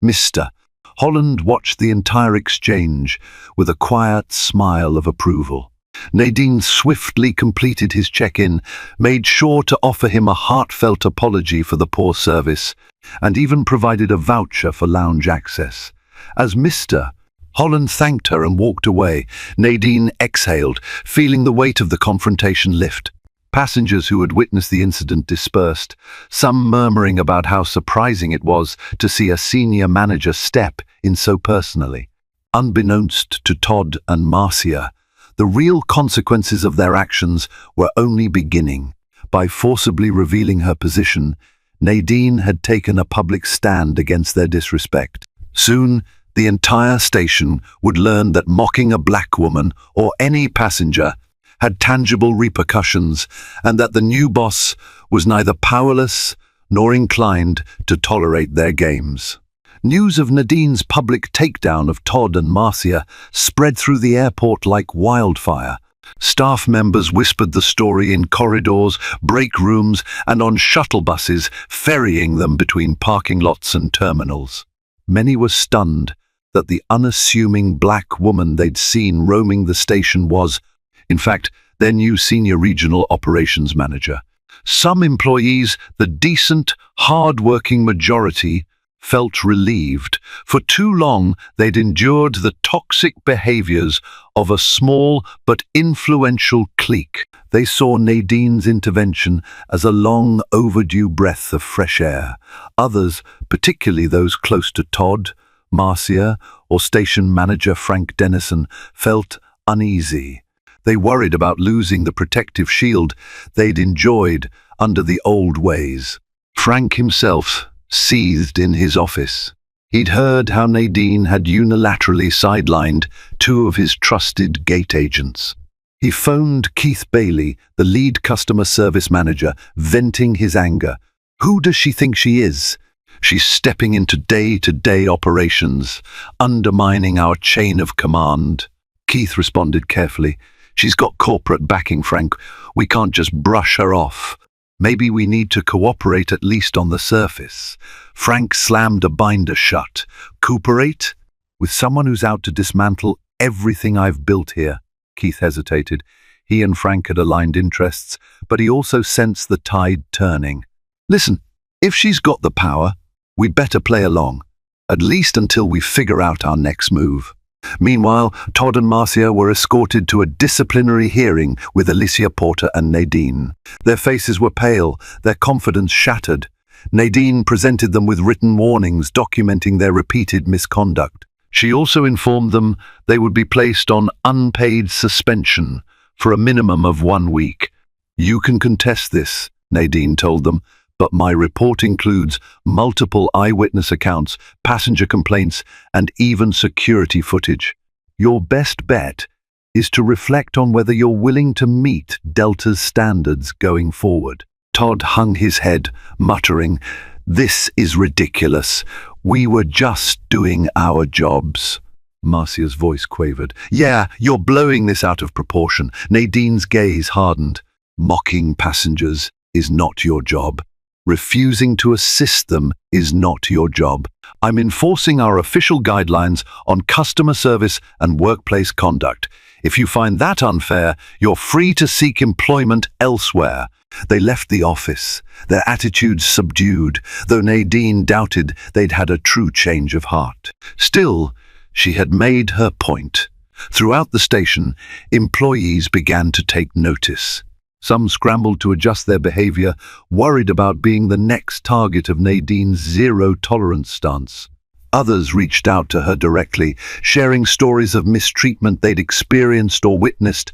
Mr. Holland watched the entire exchange with a quiet smile of approval. Nadine swiftly completed his check-in, made sure to offer him a heartfelt apology for the poor service, and even provided a voucher for lounge access. As Mr. Holland thanked her and walked away, Nadine exhaled, feeling the weight of the confrontation lift. Passengers who had witnessed the incident dispersed, some murmuring about how surprising it was to see a senior manager step in so personally. Unbeknownst to Todd and Marcia, the real consequences of their actions were only beginning. By forcibly revealing her position, Nadine had taken a public stand against their disrespect. Soon, the entire station would learn that mocking a black woman or any passenger had tangible repercussions, and that the new boss was neither powerless nor inclined to tolerate their games. News of Nadine's public takedown of Todd and Marcia spread through the airport like wildfire. Staff members whispered the story in corridors, break rooms, and on shuttle buses, ferrying them between parking lots and terminals. Many were stunned that the unassuming black woman they'd seen roaming the station was, in fact, their new Senior Regional Operations Manager. Some employees, the decent, hard-working majority, felt relieved. For too long, they'd endured the toxic behaviors of a small but influential clique. They saw Nadine's intervention as a long overdue breath of fresh air. Others, particularly those close to Todd, Marcia, or station manager Frank Dennison, felt uneasy. They worried about losing the protective shield they'd enjoyed under the old ways. Frank himself seethed in his office. He'd heard how Nadine had unilaterally sidelined two of his trusted gate agents. He phoned Keith Bailey, the lead customer service manager, venting his anger. Who does she think she is? She's stepping into day-to-day operations, undermining our chain of command. Keith responded carefully. She's got corporate backing, Frank. We can't just brush her off. Maybe we need to cooperate, at least on the surface. Frank slammed a binder shut. Cooperate? With someone who's out to dismantle everything I've built here. Keith hesitated. He and Frank had aligned interests, but he also sensed the tide turning. Listen, if she's got the power, we'd better play along, at least until we figure out our next move. Meanwhile, Todd and Marcia were escorted to a disciplinary hearing with Alicia Porter and Nadine. Their faces were pale, their confidence shattered. Nadine presented them with written warnings documenting their repeated misconduct. She also informed them they would be placed on unpaid suspension for a minimum of 1 week. You can contest this, Nadine told them, but my report includes multiple eyewitness accounts, passenger complaints, and even security footage. Your best bet is to reflect on whether you're willing to meet Delta's standards going forward. Todd hung his head, muttering, "This is ridiculous. We were just doing our jobs." Marcia's voice quavered. "Yeah, you're blowing this out of proportion." Nadine's gaze hardened. "Mocking passengers is not your job. Refusing to assist them is not your job. I'm enforcing our official guidelines on customer service and workplace conduct. If you find that unfair, you're free to seek employment elsewhere." They left the office, their attitudes subdued, though Nadine doubted they'd had a true change of heart. Still, she had made her point. Throughout the station, employees began to take notice. Some scrambled to adjust their behavior, worried about being the next target of Nadine's zero-tolerance stance. Others reached out to her directly, sharing stories of mistreatment they'd experienced or witnessed,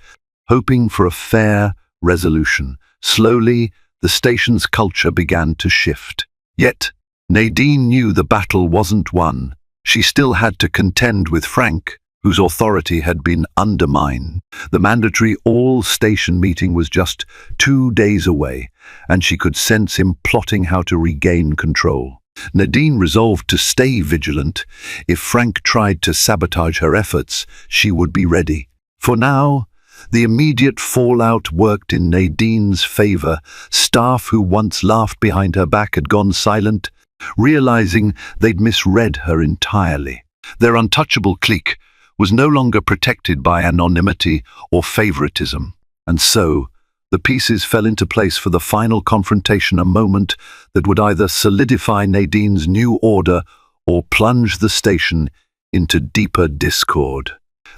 hoping for a fair resolution. Slowly, the station's culture began to shift. Yet, Nadine knew the battle wasn't won. She still had to contend with Frank, whose authority had been undermined. The mandatory all-station meeting was just 2 days away, and she could sense him plotting how to regain control. Nadine resolved to stay vigilant. If Frank tried to sabotage her efforts, she would be ready. For now, the immediate fallout worked in Nadine's favor. Staff who once laughed behind her back had gone silent, realizing they'd misread her entirely. Their untouchable clique was no longer protected by anonymity or favoritism. And so, the pieces fell into place for the final confrontation, a moment that would either solidify Nadine's new order or plunge the station into deeper discord.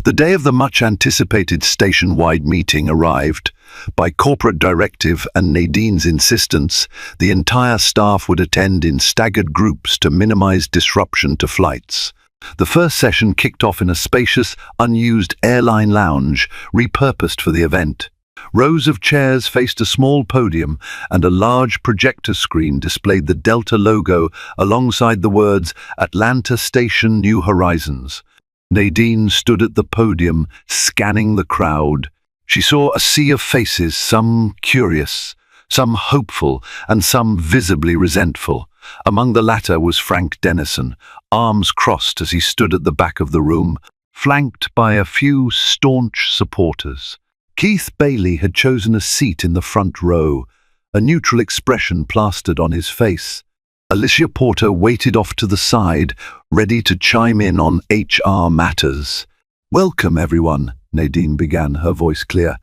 The day of the much-anticipated station-wide meeting arrived. By corporate directive and Nadine's insistence, the entire staff would attend in staggered groups to minimize disruption to flights. The first session kicked off in a spacious, unused airline lounge, repurposed for the event. Rows of chairs faced a small podium, and a large projector screen displayed the Delta logo alongside the words, "Atlanta Station, New Horizons." Nadine stood at the podium, scanning the crowd. She saw a sea of faces, some curious, some hopeful, and some visibly resentful. Among the latter was Frank Dennison, arms crossed as he stood at the back of the room, flanked by a few staunch supporters. Keith Bailey had chosen a seat in the front row, a neutral expression plastered on his face. Alicia Porter waited off to the side, ready to chime in on HR matters. "Welcome, everyone," Nadine began, her voice clear.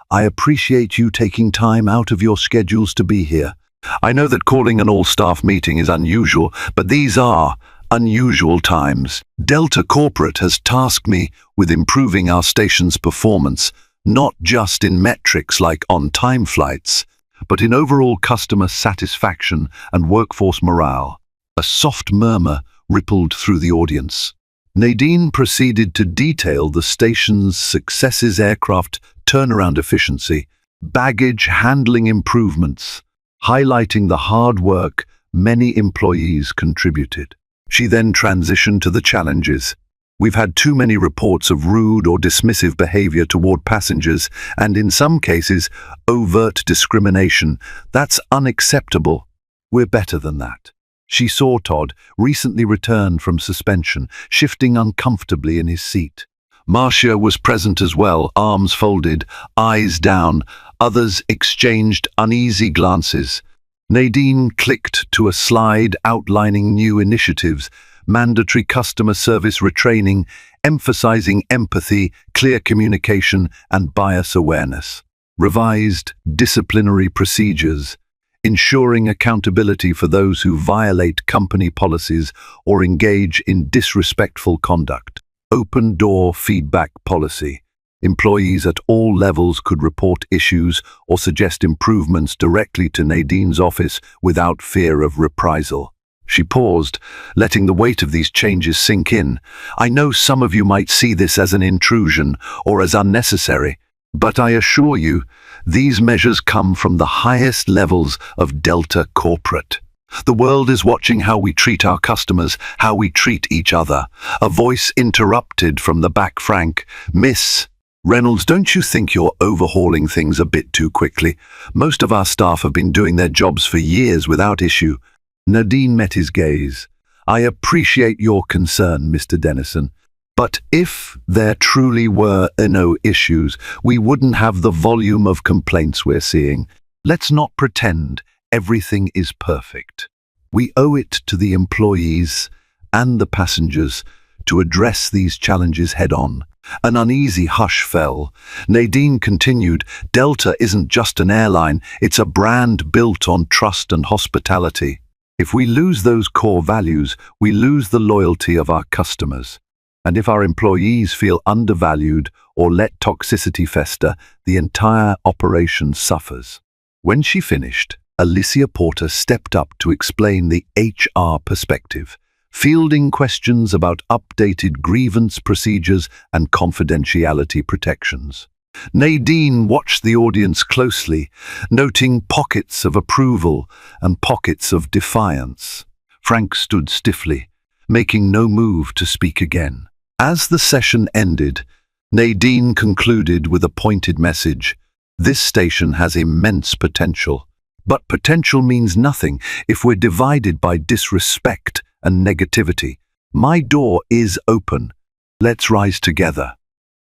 "I appreciate you taking time out of your schedules to be here. I know that calling an all-staff meeting is unusual, but these are unusual times. Delta Corporate has tasked me with improving our station's performance, not just in metrics like on-time flights, but in overall customer satisfaction and workforce morale." A soft murmur rippled through the audience. Nadine proceeded to detail the station's successes: aircraft turnaround efficiency, baggage handling improvements, highlighting the hard work many employees contributed. She then transitioned to the challenges. "We've had too many reports of rude or dismissive behavior toward passengers, and in some cases, overt discrimination. That's unacceptable. We're better than that." She saw Todd, recently returned from suspension, shifting uncomfortably in his seat. Marcia was present as well, arms folded, eyes down. Others exchanged uneasy glances. Nadine clicked to a slide outlining new initiatives, mandatory customer service retraining, emphasizing empathy, clear communication, and bias awareness. Revised disciplinary procedures, ensuring accountability for those who violate company policies or engage in disrespectful conduct. Open door feedback policy. Employees at all levels could report issues or suggest improvements directly to Nadine's office without fear of reprisal. She paused, letting the weight of these changes sink in. I know some of you might see this as an intrusion or as unnecessary, but I assure you, these measures come from the highest levels of Delta corporate. The world is watching how we treat our customers, how we treat each other. A voice interrupted from the back. Frank, Miss Reynolds, don't you think you're overhauling things a bit too quickly? Most of our staff have been doing their jobs for years without issue. Nadine met his gaze. I appreciate your concern, Mr. Dennison. But if there truly were no issues, we wouldn't have the volume of complaints we're seeing. Let's not pretend everything is perfect. We owe it to the employees and the passengers to address these challenges head-on. An uneasy hush fell. Nadine continued, Delta isn't just an airline, it's a brand built on trust and hospitality. If we lose those core values, we lose the loyalty of our customers. And if our employees feel undervalued or let toxicity fester, the entire operation suffers. When she finished, Alicia Porter stepped up to explain the HR perspective, fielding questions about updated grievance procedures and confidentiality protections. Nadine watched the audience closely, noting pockets of approval and pockets of defiance. Frank stood stiffly, making no move to speak again. As the session ended, Nadine concluded with a pointed message. This station has immense potential. But potential means nothing if we're divided by disrespect and negativity. My door is open. Let's rise together.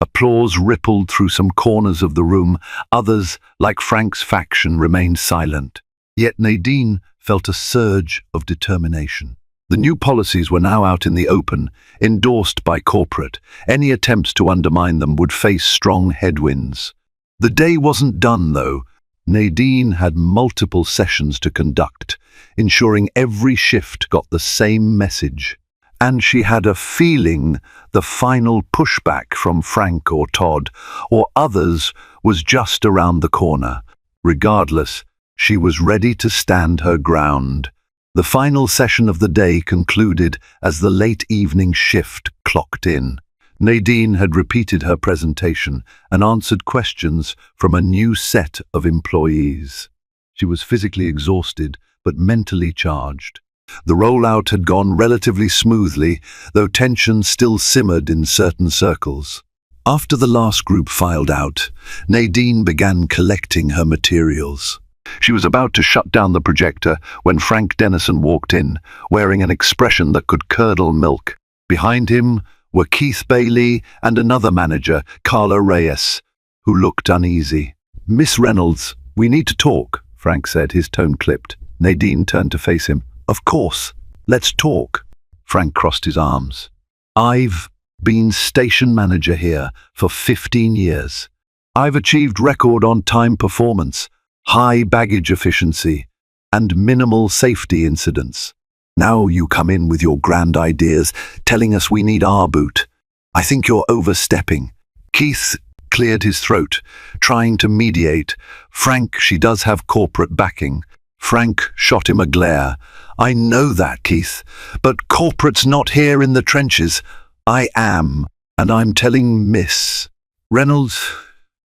Applause rippled through some corners of the room. Others, like Frank's faction, remained silent. Yet Nadine felt a surge of determination. The new policies were now out in the open, endorsed by corporate. Any attempts to undermine them would face strong headwinds. The day wasn't done, though. Nadine had multiple sessions to conduct, ensuring every shift got the same message. And she had a feeling the final pushback from Frank or Todd or others was just around the corner. Regardless, she was ready to stand her ground. The final session of the day concluded as the late evening shift clocked in. Nadine had repeated her presentation and answered questions from a new set of employees. She was physically exhausted, but mentally charged. The rollout had gone relatively smoothly, though tension still simmered in certain circles. After the last group filed out, Nadine began collecting her materials. She was about to shut down the projector when Frank Dennison walked in, wearing an expression that could curdle milk. Behind him were Keith Bailey and another manager, Carla Reyes, who looked uneasy. Miss Reynolds, we need to talk, Frank said, his tone clipped. Nadine turned to face him. Of course, let's talk. Frank crossed his arms. I've been station manager here for 15 years. I've achieved record on-time performance, high baggage efficiency, and minimal safety incidents. Now you come in with your grand ideas, telling us we need our boot. I think you're overstepping. Keith cleared his throat, trying to mediate. Frank, she does have corporate backing. Frank shot him a glare. I know that, Keith, but corporate's not here in the trenches. I am, and I'm telling Miss Reynolds,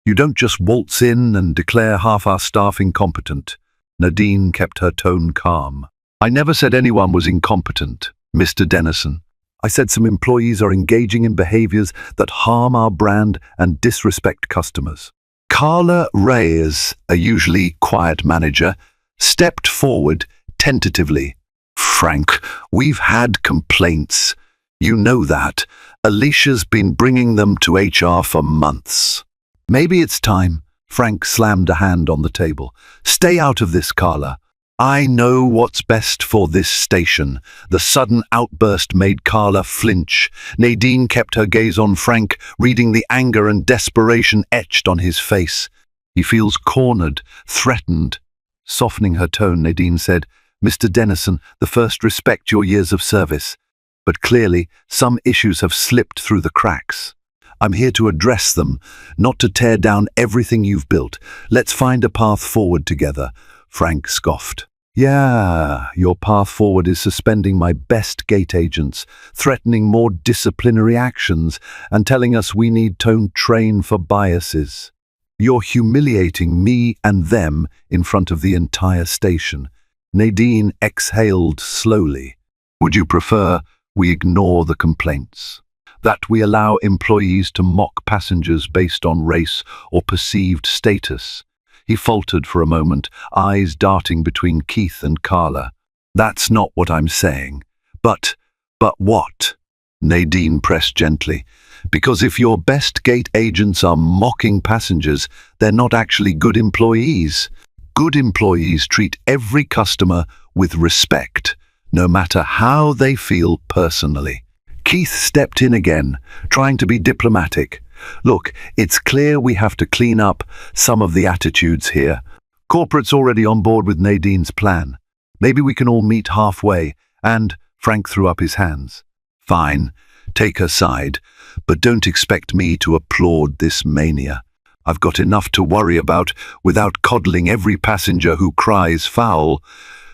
you don't just waltz in and declare half our staff incompetent. Nadine kept her tone calm. I never said anyone was incompetent, Mr. Dennison. I said some employees are engaging in behaviors that harm our brand and disrespect customers. Carla Reyes, a usually quiet manager, stepped forward tentatively. Frank, we've had complaints. You know that. Alicia's been bringing them to HR for months. Maybe it's time. Frank slammed a hand on the table. Stay out of this, Carla. I know what's best for this station. The sudden outburst made Carla flinch. Nadine kept her gaze on Frank, reading the anger and desperation etched on his face. He feels cornered, threatened. Softening her tone, Nadine said, Mr. Dennison, the first respect your years of service. But clearly, some issues have slipped through the cracks. I'm here to address them, not to tear down everything you've built. Let's find a path forward together. Frank scoffed. Yeah, your path forward is suspending my best gate agents, threatening more disciplinary actions, and telling us we need to train for biases. You're humiliating me and them in front of the entire station. Nadine exhaled slowly. Would you prefer we ignore the complaints? That we allow employees to mock passengers based on race or perceived status? He faltered for a moment, eyes darting between Keith and Carla. That's not what I'm saying. But what? Nadine pressed gently. Because if your best gate agents are mocking passengers, they're not actually good employees. Good employees treat every customer with respect, no matter how they feel personally. Keith stepped in again, trying to be diplomatic. Look, it's clear we have to clean up some of the attitudes here. Corporate's already on board with Nadine's plan. Maybe we can all meet halfway, and Frank threw up his hands. Fine, take her side, but don't expect me to applaud this mania. I've got enough to worry about without coddling every passenger who cries foul.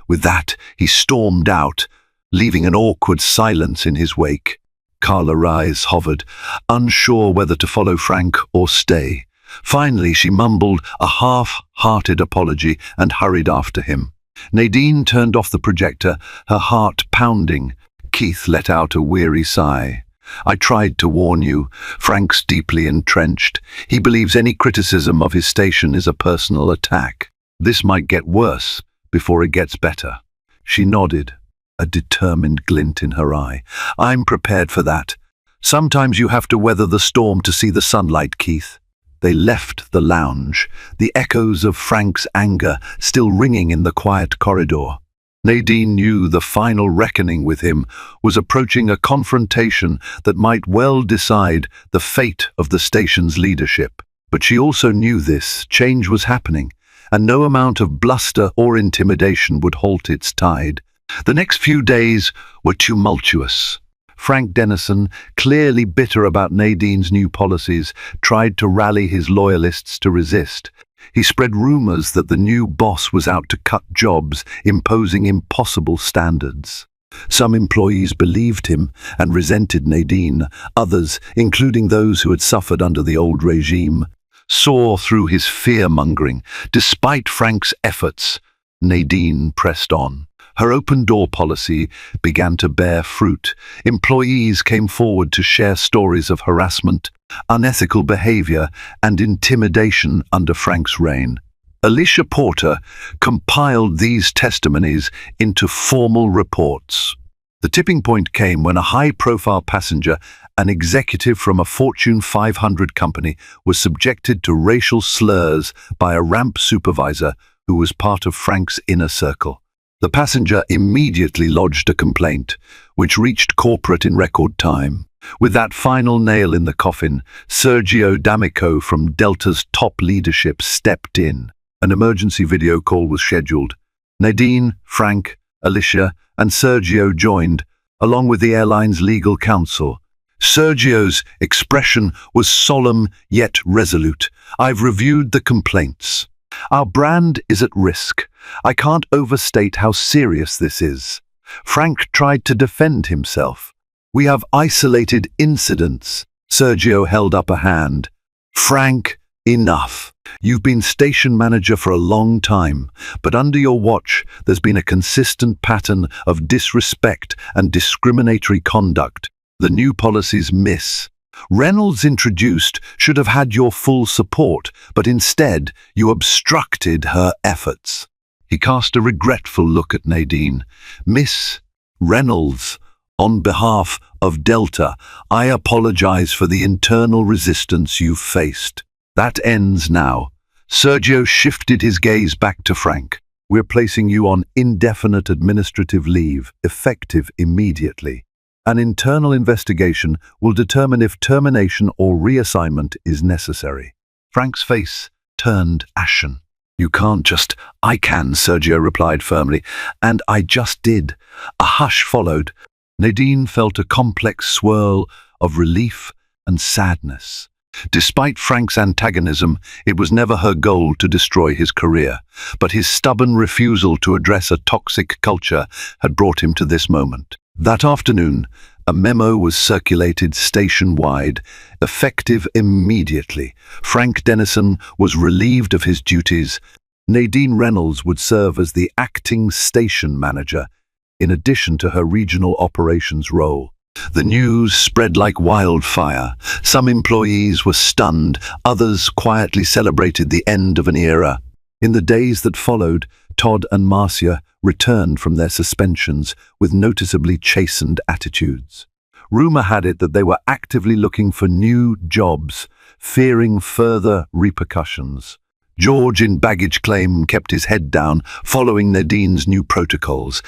With that, he stormed out, leaving an awkward silence in his wake. Carla's eyes hovered, unsure whether to follow Frank or stay. Finally, she mumbled a half-hearted apology and hurried after him. Nadine turned off the projector, her heart pounding. Keith let out a weary sigh. I tried to warn you. Frank's deeply entrenched. He believes any criticism of his station is a personal attack. This might get worse before it gets better. She nodded, a determined glint in her eye. I'm prepared for that. Sometimes you have to weather the storm to see the sunlight, Keith. They left the lounge, the echoes of Frank's anger still ringing in the quiet corridor. Nadine knew the final reckoning with him was approaching, a confrontation that might well decide the fate of the station's leadership. But she also knew this change was happening, and no amount of bluster or intimidation would halt its tide. The next few days were tumultuous. Frank Dennison, clearly bitter about Nadine's new policies, tried to rally his loyalists to resist. He spread rumors that the new boss was out to cut jobs, imposing impossible standards. Some employees believed him and resented Nadine. Others, including those who had suffered under the old regime, saw through his fear-mongering. Despite Frank's efforts, Nadine pressed on. Her open-door policy began to bear fruit. Employees came forward to share stories of harassment, unethical behavior, and intimidation under Frank's reign. Alicia Porter compiled these testimonies into formal reports. The tipping point came when a high-profile passenger, an executive from a Fortune 500 company, was subjected to racial slurs by a ramp supervisor who was part of Frank's inner circle. The passenger immediately lodged a complaint, which reached corporate in record time. With that final nail in the coffin, Sergio D'Amico from Delta's top leadership stepped in. An emergency video call was scheduled. Nadine, Frank, Alicia, and Sergio joined, along with the airline's legal counsel. Sergio's expression was solemn yet resolute. I've reviewed the complaints. Our brand is at risk. I can't overstate how serious this is. Frank tried to defend himself. We have isolated incidents. Sergio held up a hand. Frank, enough. You've been station manager for a long time, but under your watch there's been a consistent pattern of disrespect and discriminatory conduct. The new policies miss. Reynolds introduced should have had your full support, but instead you obstructed her efforts. He cast a regretful look at Nadine. Miss Reynolds, on behalf of Delta, I apologize for the internal resistance you've faced. That ends now. Sergio shifted his gaze back to Frank. We're placing you on indefinite administrative leave, effective immediately. An internal investigation will determine if termination or reassignment is necessary. Frank's face turned ashen. You can't just— I can, Sergio replied firmly, and I just did. A hush followed. Nadine felt a complex swirl of relief and sadness. Despite Frank's antagonism, it was never her goal to destroy his career, but his stubborn refusal to address a toxic culture had brought him to this moment. That afternoon, a memo was circulated station-wide, effective immediately. Frank Dennison was relieved of his duties. Nadine Reynolds would serve as the acting station manager, in addition to her regional operations role. The news spread like wildfire. Some employees were stunned, others quietly celebrated the end of an era. In the days that followed, Todd and Marcia returned from their suspensions with noticeably chastened attitudes. Rumor had it that they were actively looking for new jobs, fearing further repercussions. George in baggage claim kept his head down, following Nadine's new protocols.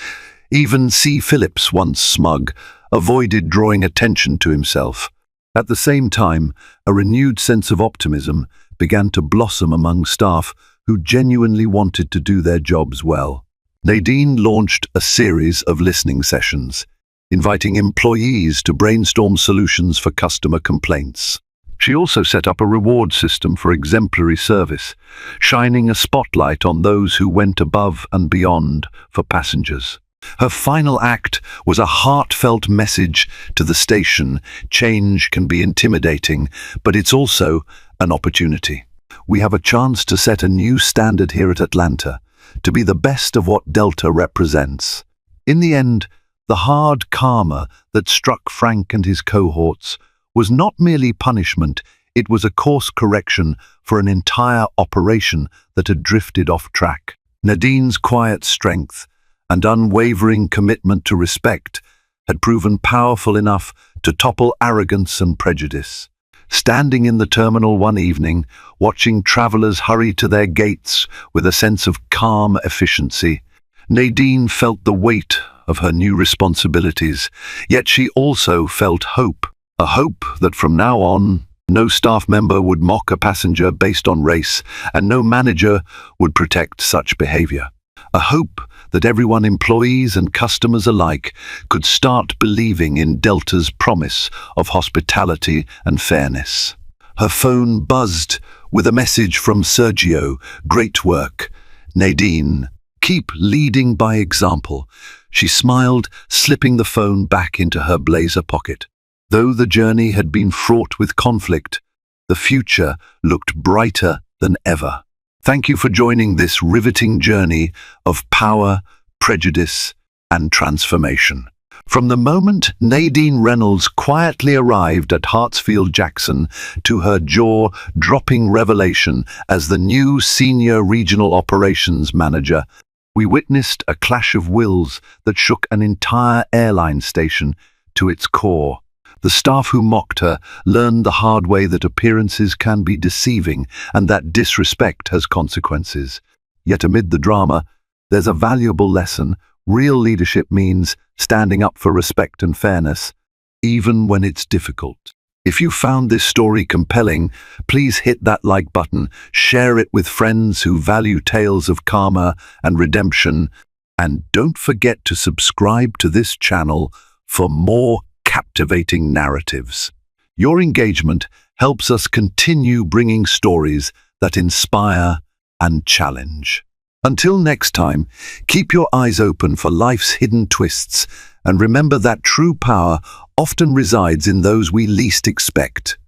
Even C. Phillips, once smug, avoided drawing attention to himself. At the same time, a renewed sense of optimism began to blossom among staff who genuinely wanted to do their jobs well. Nadine launched a series of listening sessions, inviting employees to brainstorm solutions for customer complaints. She also set up a reward system for exemplary service, shining a spotlight on those who went above and beyond for passengers. Her final act was a heartfelt message to the station. Change can be intimidating, but it's also an opportunity. We have a chance to set a new standard here at Atlanta, to be the best of what Delta represents. In the end, the hard karma that struck Frank and his cohorts was not merely punishment, it was a course correction for an entire operation that had drifted off track. Nadine's quiet strength and unwavering commitment to respect had proven powerful enough to topple arrogance and prejudice. Standing in the terminal one evening, watching travelers hurry to their gates with a sense of calm efficiency, Nadine felt the weight of her new responsibilities, yet she also felt hope. A hope that from now on, no staff member would mock a passenger based on race, and no manager would protect such behavior. A hope that everyone, employees and customers alike, could start believing in Delta's promise of hospitality and fairness. Her phone buzzed with a message from Sergio. Great work, Nadine. Keep leading by example. She smiled, slipping the phone back into her blazer pocket. Though the journey had been fraught with conflict, the future looked brighter than ever. Thank you for joining this riveting journey of power, prejudice, and transformation. From the moment Nadine Reynolds quietly arrived at Hartsfield-Jackson to her jaw-dropping revelation as the new Senior Regional Operations Manager, we witnessed a clash of wills that shook an entire airline station to its core. The staff who mocked her learned the hard way that appearances can be deceiving and that disrespect has consequences. Yet amid the drama, there's a valuable lesson. Real leadership means standing up for respect and fairness, even when it's difficult. If you found this story compelling, please hit that like button, share it with friends who value tales of karma and redemption, and don't forget to subscribe to this channel for more captivating narratives. Your engagement helps us continue bringing stories that inspire and challenge. Until next time, keep your eyes open for life's hidden twists, and remember that true power often resides in those we least expect.